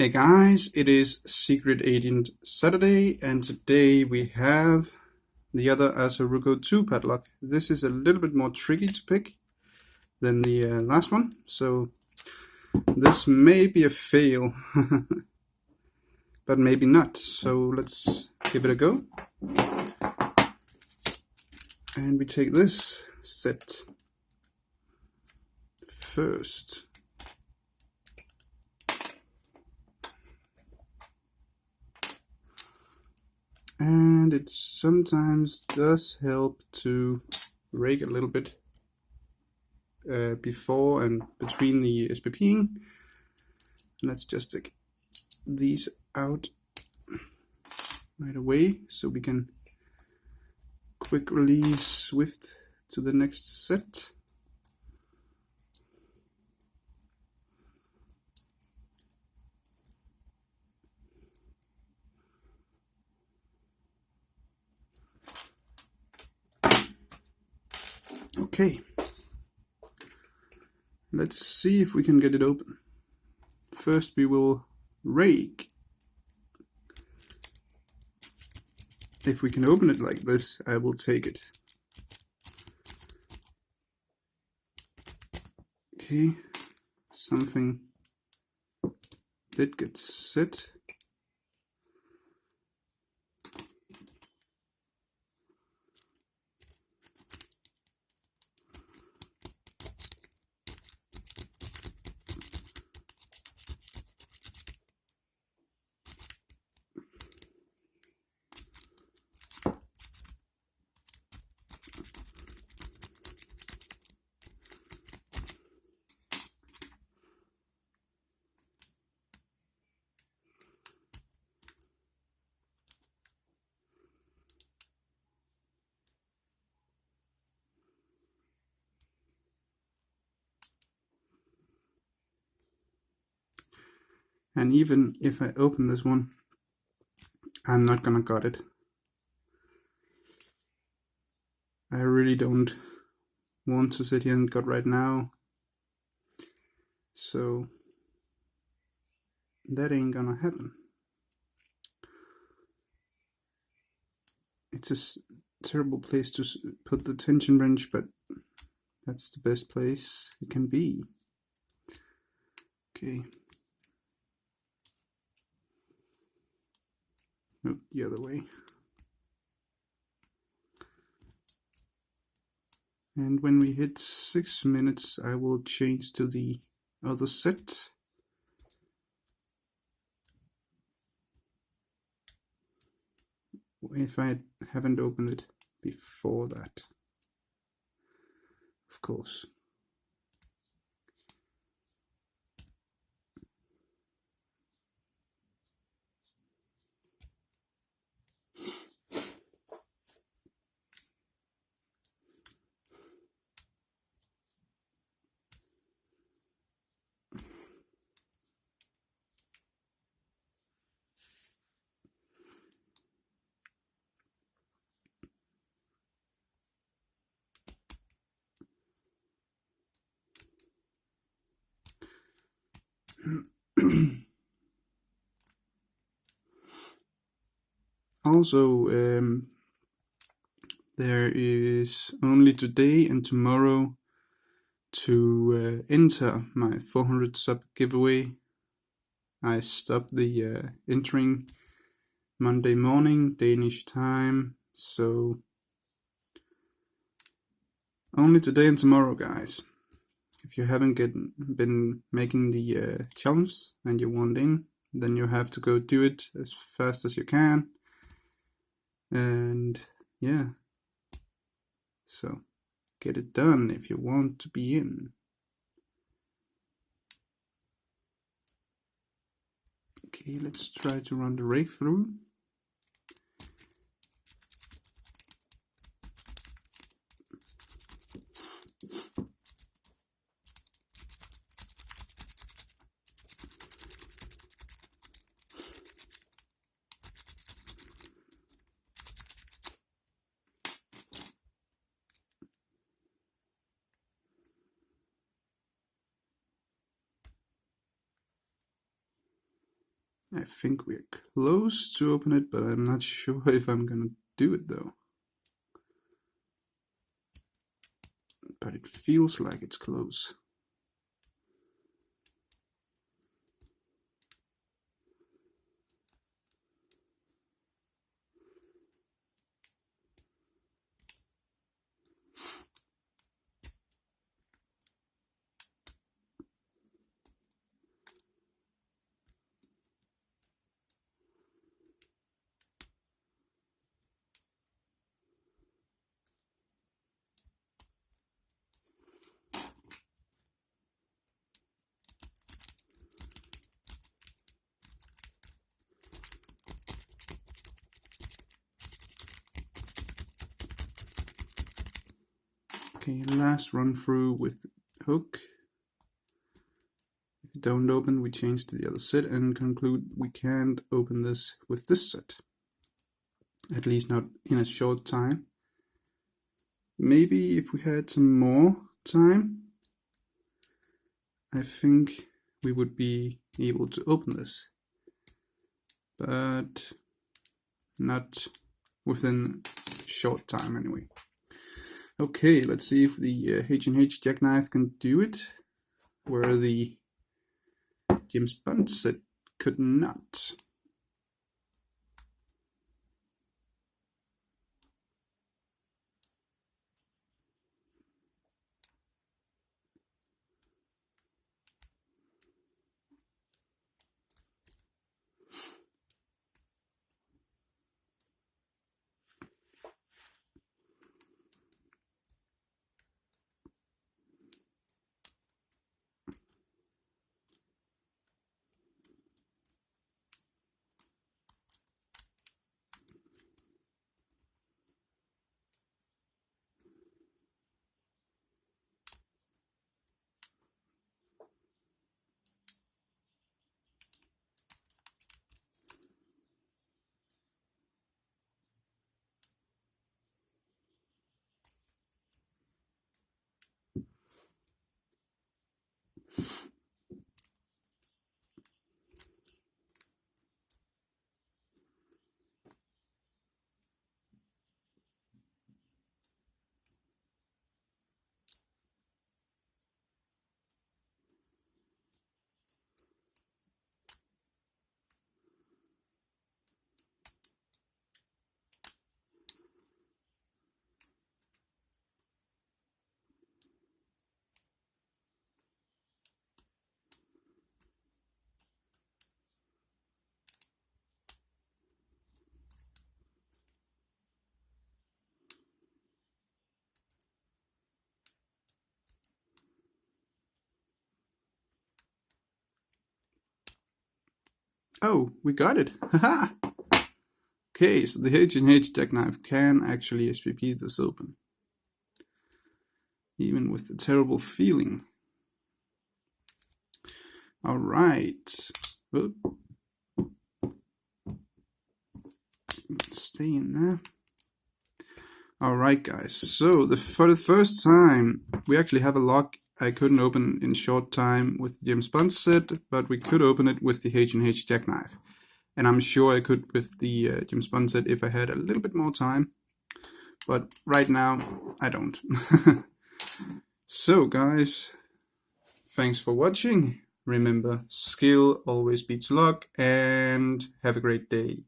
Hey guys, it is Secret Agent Saturday, and today we have the other assa ruko 2 padlock. This is a little bit more tricky to pick than the last one, so this may be a fail, but maybe not. So let's give it a go. And we take this set first. And it sometimes does help to rake a little bit before and between the SPPing. Let's just take these out right away so we can quickly swift to the next set. Okay, let's see if we can get it open. First we will rake. If we can open it like this, I will take it. Okay, something did get set. And even if I open this one, I'm not gonna got it. I really don't want to sit here and gut right now. So that ain't gonna happen. It's a terrible place to put the tension wrench, but that's the best place it can be. Okay. No, the other way. And when we hit 6 minutes, I will change to the other set. If I haven't opened it before that, of course. Also, there is only today and tomorrow to enter my 400 sub giveaway. I stopped the entering Monday morning Danish time, so only today and tomorrow, guys. If you haven't been making the challenge and you want in, then you have to go do it as fast as you can. And yeah, so get it done if you want to be in. Okay, let's try to run the rake through. I think we're close to open it, but I'm not sure if I'm gonna do it though. But it feels like it's close. Okay, last run through with hook. If it don't open, we change to the other set and conclude we can't open this with this set. At least not in a short time. Maybe if we had some more time, I think we would be able to open this. But not within short time anyway. Okay, let's see if the H&H jackknife can do it, where the James Bond set could not. Oh, we got it! Haha! Okay, so the H&H jackknife can actually SPP this open. Even with the terrible feeling. Alright. Stay in there. Alright guys, so for the first time we actually have a lock I couldn't open in short time with the James Bond set, but we could open it with the H&H jackknife. And I'm sure I could with the James Bond set if I had a little bit more time. But right now, I don't. So guys, thanks for watching. Remember, skill always beats luck, and have a great day.